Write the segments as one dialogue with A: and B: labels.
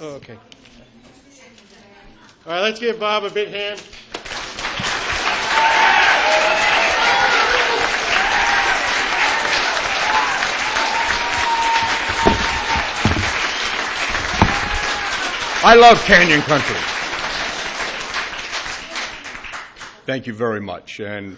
A: Oh, okay. All right, let's give Bob a big hand.
B: I love Canyon Country. Thank you very much. And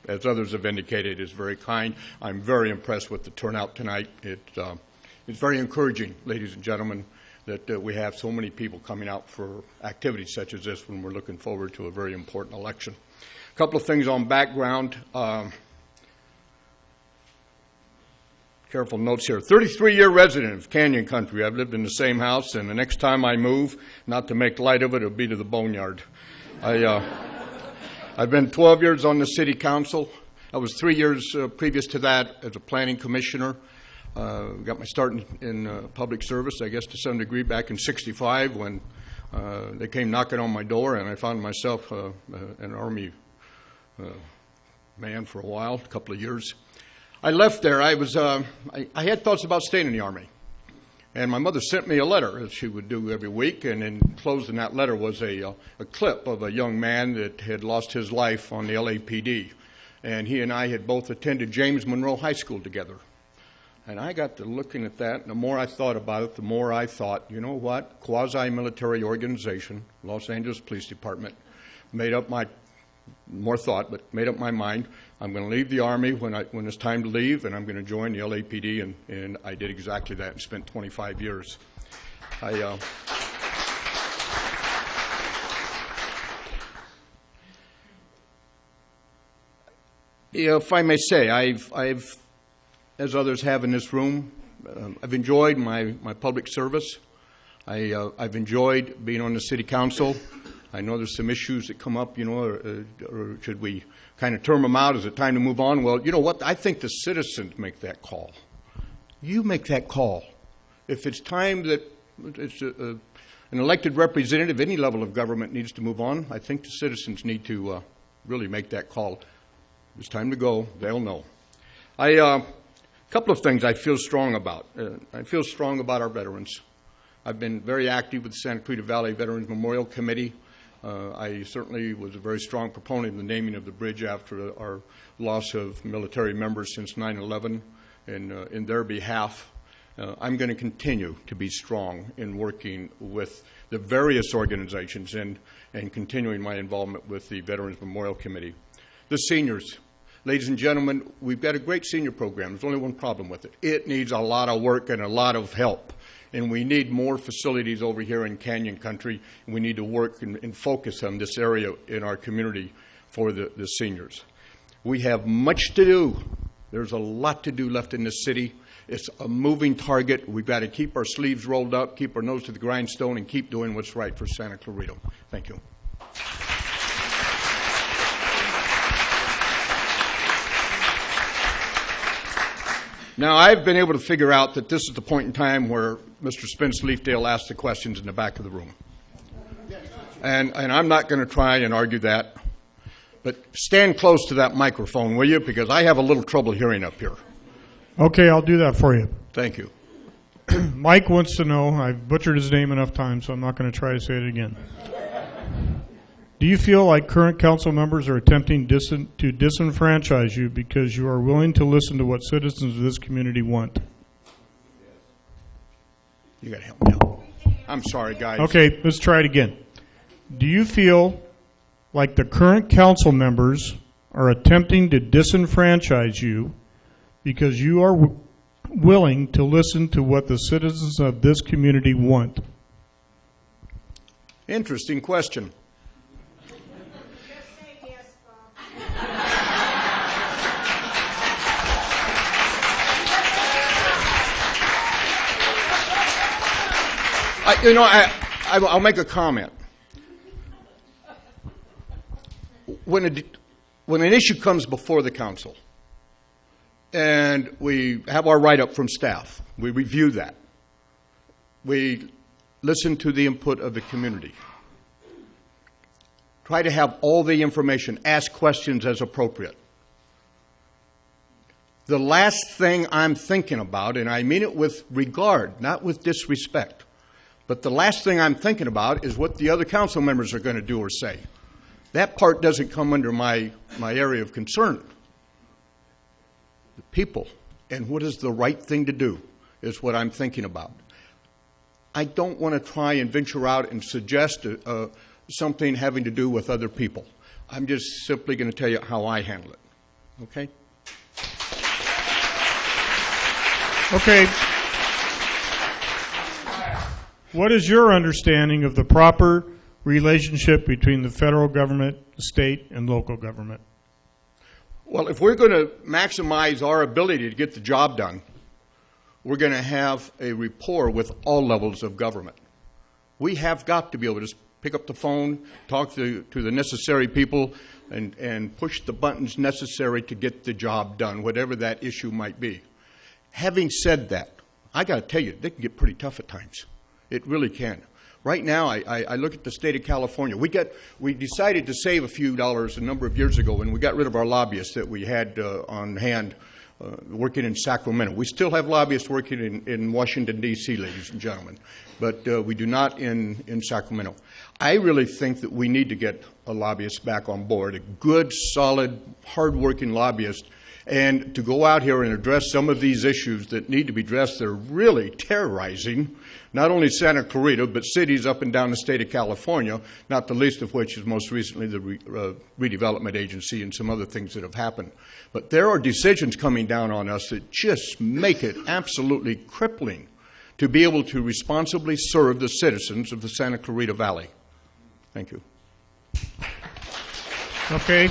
B: as others have indicated, it's very kind. I'm very impressed with the turnout tonight. It's very encouraging, ladies and gentlemen, that we have so many people coming out for activities such as this when we're looking forward to a very important election. A couple of things on background. Careful notes here. 33-year resident of Canyon Country. I've lived in the same house, and the next time I move, not to make light of it, it'll be to the boneyard. I've been 12 years on the city council. I was 3 years previous to that as a planning commissioner. Got my start in public service, I guess, to some degree back in '65 when they came knocking on my door, and I found myself an Army man for a while, a couple of years. I left there. I had thoughts about staying in the Army. And my mother sent me a letter, as she would do every week, and enclosed in that letter was a clip of a young man that had lost his life on the LAPD. And he and I had both attended James Monroe High School together. And I got to looking at that, and the more I thought about it, the more I thought, you know what, quasi-military organization, Los Angeles Police Department, made up my mind. I'm going to leave the Army when it's time to leave, and I'm going to join the LAPD, and I did exactly that and spent 25 years. If I may say, I've, as others have in this room, I've enjoyed my public service. I've enjoyed being on the city council. I know there's some issues that come up, or should we kind of term them out? Is it time to move on? Well, you know what? I think the citizens make that call. You make that call. If it's time that it's an elected representative, any level of government needs to move on, I think the citizens need to really make that call. It's time to go. They'll know. A couple of things I feel strong about. I feel strong about our veterans. I've been very active with the Santa Clarita Valley Veterans Memorial Committee. I certainly was a very strong proponent of the naming of the bridge after our loss of military members since 9/11, and in their behalf, I'm going to continue to be strong in working with the various organizations and continuing my involvement with the Veterans Memorial Committee. The seniors. Ladies and gentlemen, we've got a great senior program. There's only one problem with it. It needs a lot of work and a lot of help. And we need more facilities over here in Canyon Country. And we need to work and focus on this area in our community for the seniors. We have much to do. There's a lot to do left in this city. It's a moving target. We've got to keep our sleeves rolled up, keep our nose to the grindstone, and keep doing what's right for Santa Clarita. Thank you. Now, I've been able to figure out that this is the point in time where Mr. Spence Leafdale asked the questions in the back of the room. And I'm not going to try and argue that. But stand close to that microphone, will you? Because I have a little trouble hearing up here.
C: Okay, I'll do that for you.
B: Thank you.
C: Mike wants to know, I've butchered his name enough times, so I'm not going to try to say it again. Do you feel like current council members are attempting to disenfranchise you because you are willing to listen to what citizens of this community want?
B: You got to help me out. I'm sorry, guys.
C: Okay, let's try it again. Do you feel like the current council members are attempting to disenfranchise you because you are willing to listen to what the citizens of this community want?
B: Interesting question. I'll make a comment. When an issue comes before the council and we have our write-up from staff, we review that. We listen to the input of the community. Try to have all the information, ask questions as appropriate. The last thing I'm thinking about, and I mean it with regard, not with disrespect, But the last thing I'm thinking about is what the other council members are going to do or say. That part doesn't come under my area of concern. The people and what is the right thing to do is what I'm thinking about. I don't want to try and venture out and suggest something having to do with other people. I'm just simply going to tell you how I handle it. Okay?
C: Okay. What is your understanding of the proper relationship between the federal government, the state, and local government?
B: Well, if we're going to maximize our ability to get the job done, we're going to have a rapport with all levels of government. We have got to be able to pick up the phone, talk to the necessary people, and push the buttons necessary to get the job done, whatever that issue might be. Having said that, I got to tell you, they can get pretty tough at times. It really can. Right now, I look at the state of California. We decided to save a few dollars a number of years ago, and we got rid of our lobbyists that we had on hand working in Sacramento. We still have lobbyists working in Washington, D.C., ladies and gentlemen, but we do not in Sacramento. I really think that we need to get a lobbyist back on board, a good, solid, hard-working lobbyist, and to go out here and address some of these issues that need to be addressed that are really terrorizing not only Santa Clarita, but cities up and down the state of California, not the least of which is most recently the redevelopment agency and some other things that have happened. But there are decisions coming down on us that just make it absolutely crippling to be able to responsibly serve the citizens of the Santa Clarita Valley. Thank you.
C: Okay.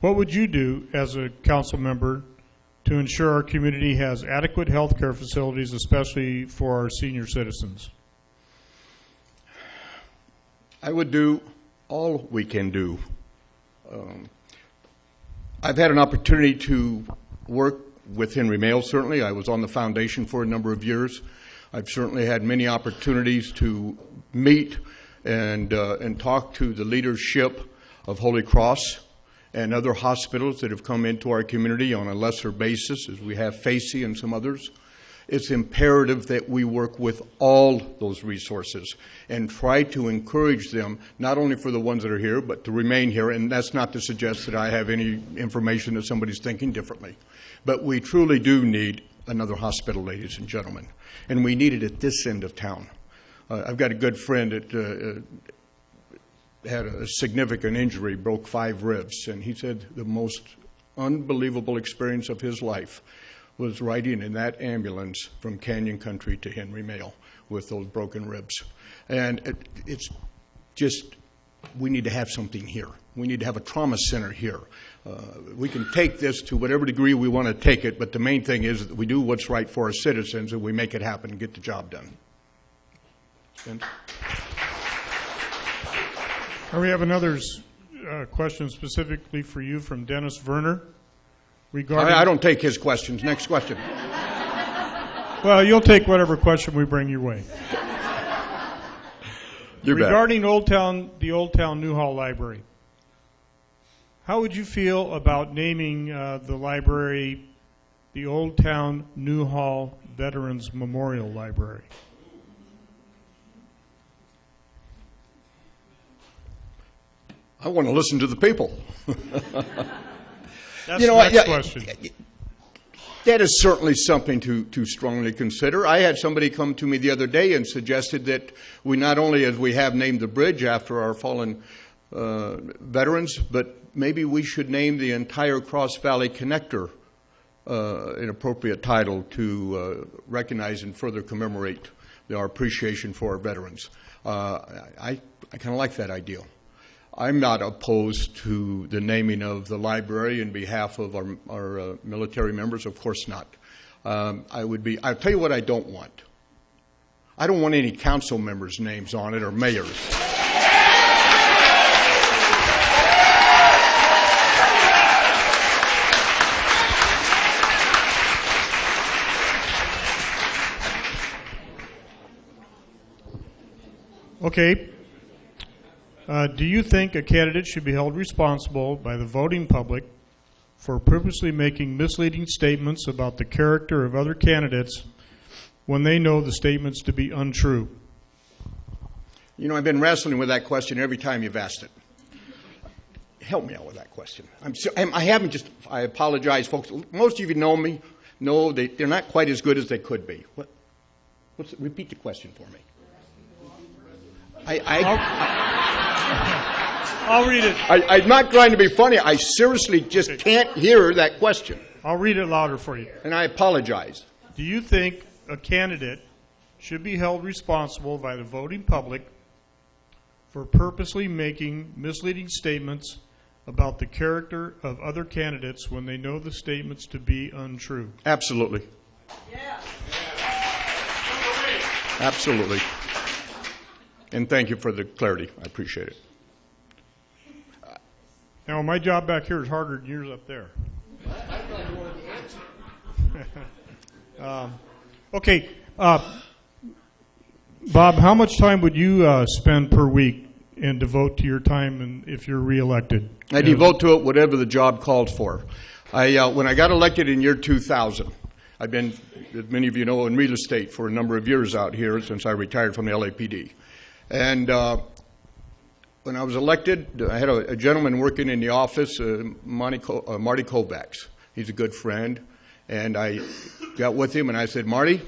C: What would you do as a council member to ensure our community has adequate health care facilities, especially for our senior citizens?
B: I would do all we can do. I've had an opportunity to work with Henry Mail, certainly. I was on the foundation for a number of years. I've certainly had many opportunities to meet and talk to the leadership of Holy Cross and other hospitals that have come into our community on a lesser basis, as we have FACey and some others. It's imperative that we work with all those resources and try to encourage them, not only for the ones that are here, but to remain here. And that's not to suggest that I have any information that somebody's thinking differently. But we truly do need another hospital, ladies and gentlemen. And we need it at this end of town. I've got a good friend that had a significant injury, broke 5 ribs, and he said the most unbelievable experience of his life was riding in that ambulance from Canyon Country to Henry Mail with those broken ribs. And it's just, we need to have something here. We need to have a trauma center here. We can take this to whatever degree we want to take it, but the main thing is that we do what's right for our citizens and we make it happen and get the job done. And
C: We have another question specifically for you from Dennis Werner. Regarding,
B: I don't take his questions. Next question.
C: Well, you'll take whatever question we bring your way. Regarding the Old Town Newhall Library, how would you feel about naming the library the Old Town Newhall Veterans Memorial Library?
B: I want to listen to the people.
C: That's the next question.
B: That is certainly something to strongly consider. I had somebody come to me the other day and suggested that we not only, as we have named the bridge after our fallen veterans, but maybe we should name the entire Cross Valley Connector an appropriate title to recognize and further commemorate our appreciation for our veterans. I kind of like that idea. I'm not opposed to the naming of the library in behalf of our military members. Of course not. I'll tell you what I don't want. I don't want any council members' names on it or mayors.
C: Okay. Do you think a candidate should be held responsible by the voting public for purposely making misleading statements about the character of other candidates when they know the statements to be untrue?
B: You know, I've been wrestling with that question every time you've asked it. Help me out with that question. I apologize, folks. Most of you know me. No, they're not quite as good as they could be. Repeat the question for me.
C: I'll read it.
B: I'm not trying to be funny. I seriously just can't hear that question.
C: I'll read it louder for you.
B: And I apologize.
C: Do you think a candidate should be held responsible by the voting public for purposely making misleading statements about the character of other candidates when they know the statements to be untrue?
B: Absolutely.
D: Yeah.
B: Absolutely. And thank you for the clarity. I appreciate it.
C: Now, my job back here is harder than yours up there. Okay. Bob, how much time would you spend per week and devote to your time if you're reelected?
B: I devote to it whatever the job calls for. When I got elected in year 2000, I've been, as many of you know, in real estate for a number of years out here since I retired from the LAPD. And when I was elected, I had a gentleman working in the office, Marty Kovacs. He's a good friend. And I got with him and I said, Marty,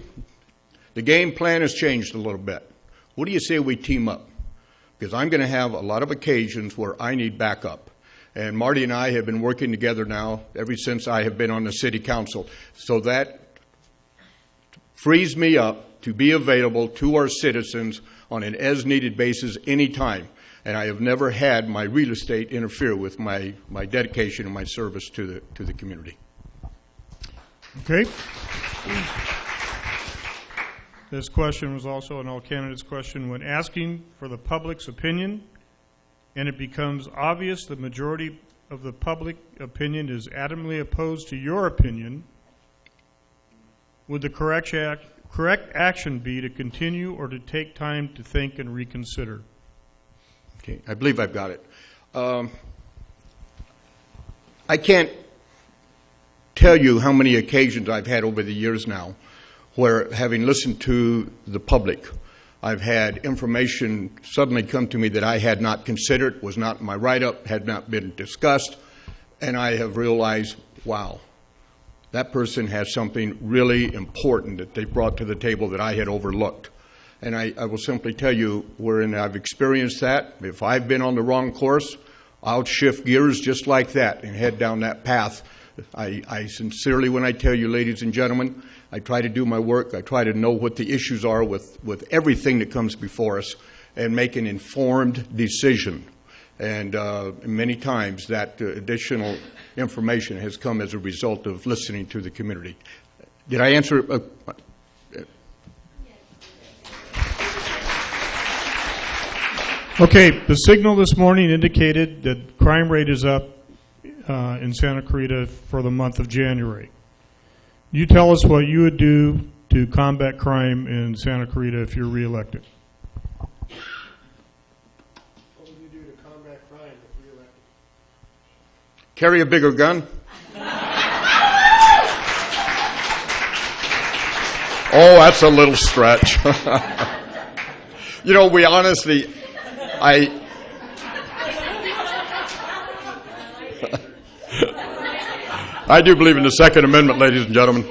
B: the game plan has changed a little bit. What do you say we team up? Because I'm going to have a lot of occasions where I need backup. And Marty and I have been working together now ever since I have been on the city council. So that frees me up to be available to our citizens on an as-needed basis anytime. And I have never had my real estate interfere with my dedication and my service to the community.
C: Okay. This question was also an all candidates question. When asking for the public's opinion, and it becomes obvious the majority of the public opinion is adamantly opposed to your opinion, would the correct action be to continue or to take time to think and reconsider?
B: Okay, I believe I've got it. I can't tell you how many occasions I've had over the years now where, having listened to the public, I've had information suddenly come to me that I had not considered, was not in my write-up, had not been discussed, and I have realized, wow, that person has something really important that they brought to the table that I had overlooked. And I will simply tell you, wherein I've experienced that, if I've been on the wrong course, I'll shift gears just like that and head down that path. I sincerely, when I tell you, ladies and gentlemen, I try to do my work. I try to know what the issues are with everything that comes before us and make an informed decision. And many times that additional information has come as a result of listening to the community. Did I answer?
C: Okay, the signal this morning indicated that crime rate is up in Santa Clarita for the month of January. You tell us what you would do to combat crime in Santa Clarita if you're reelected.
A: What would you do to combat crime if reelected?
B: Carry a bigger gun? Oh, that's a little stretch. You know, we honestly, I do believe in the Second Amendment, ladies and gentlemen.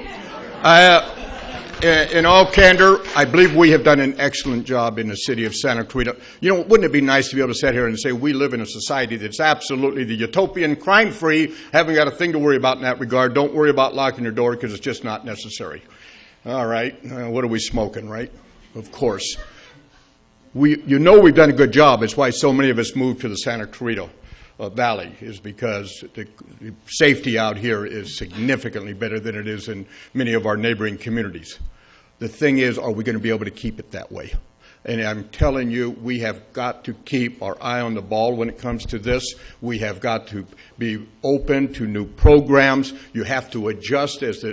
B: In all candor, I believe we have done an excellent job in the city of Santa Clarita. You know, wouldn't it be nice to be able to sit here and say we live in a society that's absolutely the utopian, crime-free, haven't got a thing to worry about in that regard. Don't worry about locking your door because it's just not necessary. All right, what are we smoking, right? Of course. You know we've done a good job. It's why so many of us moved to the Santa Clarita Valley, is because the safety out here is significantly better than it is in many of our neighboring communities. The thing is, are we going to be able to keep it that way? And I'm telling you, we have got to keep our eye on the ball when it comes to this. We have got to be open to new programs. You have to adjust as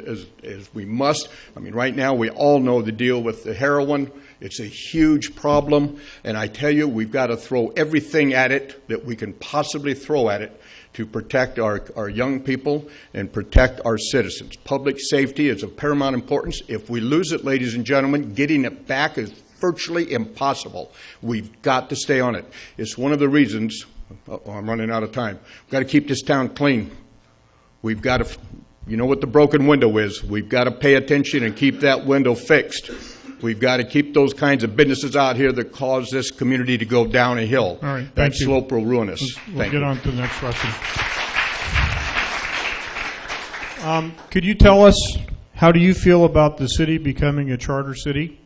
B: we must. I mean, right now we all know the deal with the heroin. It's a huge problem. And I tell you, we've got to throw everything at it that we can possibly throw at it to protect our young people and protect our citizens. Public safety is of paramount importance. If we lose it, ladies and gentlemen, getting it back is virtually impossible. We've got to stay on it. It's one of the reasons, I'm running out of time, we've got to keep this town clean. We've got to, you know what the broken window is. We've got to pay attention and keep that window fixed. We've got to keep those kinds of businesses out here that cause this community to go down a hill.
C: All right,
B: that slope will ruin us.
C: We'll get on to the next question. Could you tell us, how do you feel about the city becoming a charter city?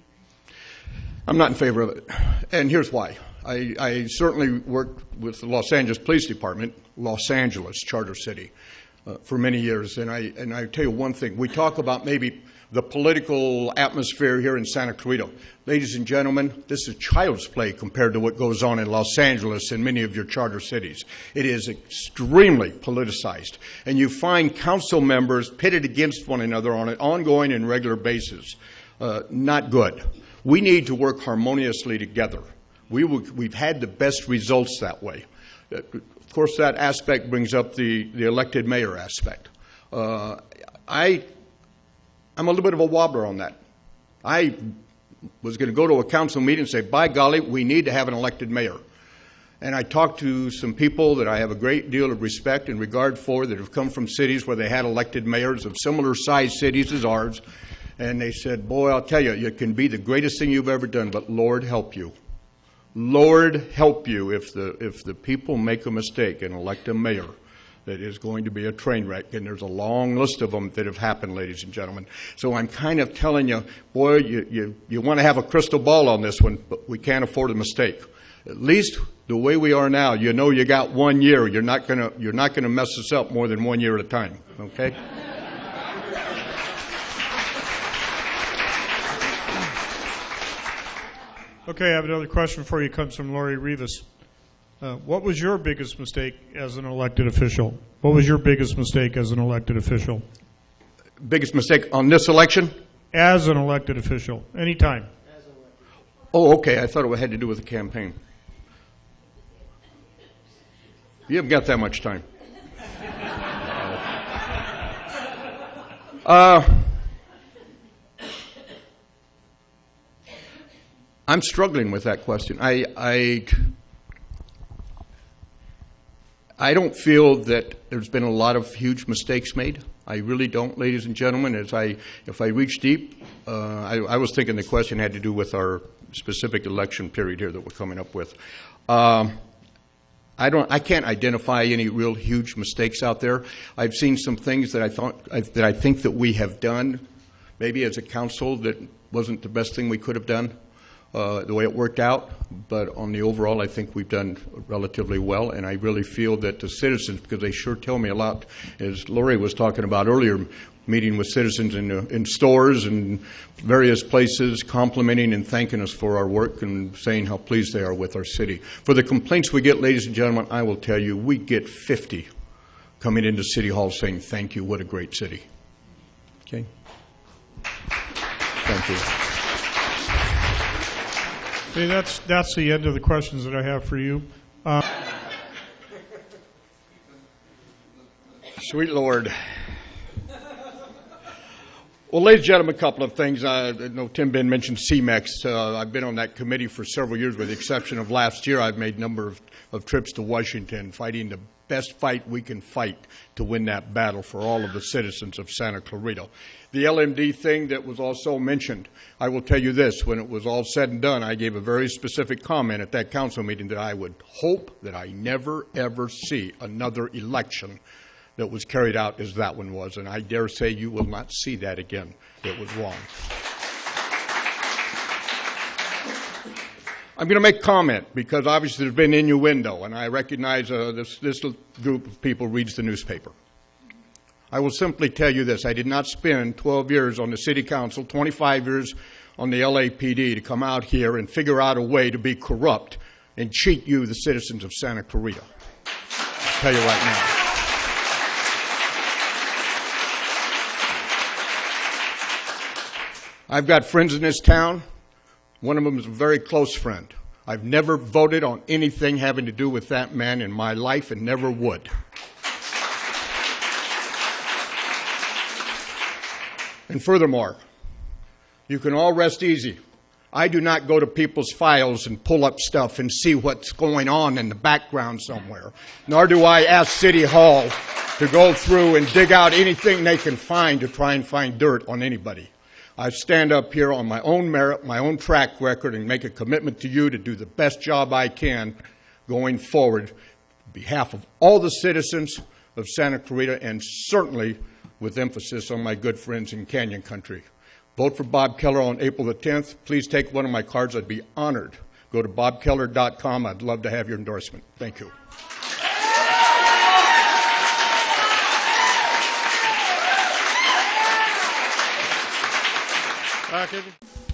B: I'm not in favor of it, and here's why. I certainly worked with the Los Angeles Police Department, Los Angeles Charter City, for many years, and I tell you one thing. We talk about maybe the political atmosphere here in Santa Clarita. Ladies and gentlemen, this is child's play compared to what goes on in Los Angeles and many of your charter cities. It is extremely politicized, and you find council members pitted against one another on an ongoing and regular basis. Not good. We need to work harmoniously together. We've had the best results that way. Of course, that aspect brings up the elected mayor aspect. I'm a little bit of a wobbler on that. I was going to go to a council meeting and say, by golly, we need to have an elected mayor. And I talked to some people that I have a great deal of respect and regard for that have come from cities where they had elected mayors of similar sized cities as ours. And they said, boy, I'll tell you, it can be the greatest thing you've ever done, but Lord help you. Lord help you if the people make a mistake and elect a mayor that is going to be a train wreck. And there's a long list of them that have happened, ladies and gentlemen. So I'm kind of telling you, boy, you want to have a crystal ball on this one, but we can't afford a mistake. At least the way we are now, you know you got 1 year. You're not gonna mess us up more than 1 year at a time, okay?
C: Okay, I have another question for you. It comes from Lori Rivas. What was your biggest mistake as an elected official? What was your biggest mistake as an elected official?
B: Biggest mistake on this election?
C: As an elected official, anytime.
B: Oh, okay. I thought it had to do with the campaign. You haven't got that much time. I'm struggling with that question. I don't feel that there's been a lot of huge mistakes made. I really don't, ladies and gentlemen. If I reach deep, I was thinking the question had to do with our specific election period here that we're coming up with. I can't identify any real huge mistakes out there. I've seen some things that I think that we have done, maybe as a council, that wasn't the best thing we could have done. The way it worked out, but on the overall, I think we've done relatively well, and I really feel that the citizens, because they sure tell me a lot, as Lori was talking about earlier, meeting with citizens in stores and various places, complimenting and thanking us for our work and saying how pleased they are with our city. For the complaints we get, ladies and gentlemen, I will tell you, we get 50 coming into City Hall saying, thank you, what a great city. Okay? Thank you.
C: Okay, that's the end of the questions that I have for you.
B: Sweet Lord. Well, ladies and gentlemen, a couple of things. I know Tim Ben mentioned CMEX. I've been on that committee for several years, with the exception of last year. I've made a number of trips to Washington, fighting the best fight we can fight to win that battle for all of the citizens of Santa Clarita. The LMD thing that was also mentioned, I will tell you this, when it was all said and done, I gave a very specific comment at that council meeting that I would hope that I never, ever see another election that was carried out as that one was, and I dare say you will not see that again. It was wrong. I'm going to make a comment because obviously there's been innuendo, and I recognize this group of people reads the newspaper. I will simply tell you this. I did not spend 12 years on the city council, 25 years on the LAPD to come out here and figure out a way to be corrupt and cheat you, the citizens of Santa Clarita. I'll tell you right now. I've got friends in this town. One of them is a very close friend. I've never voted on anything having to do with that man in my life and never would. And furthermore, you can all rest easy. I do not go to people's files and pull up stuff and see what's going on in the background somewhere. Nor do I ask City Hall to go through and dig out anything they can find to try and find dirt on anybody. I stand up here on my own merit, my own track record, and make a commitment to you to do the best job I can going forward on behalf of all the citizens of Santa Clarita, and certainly with emphasis on my good friends in Canyon Country. Vote for Bob Kellar on April the 10th. Please take one of my cards. I'd be honored. Go to BobKellar.com. I'd love to have your endorsement. Thank you.
A: All right,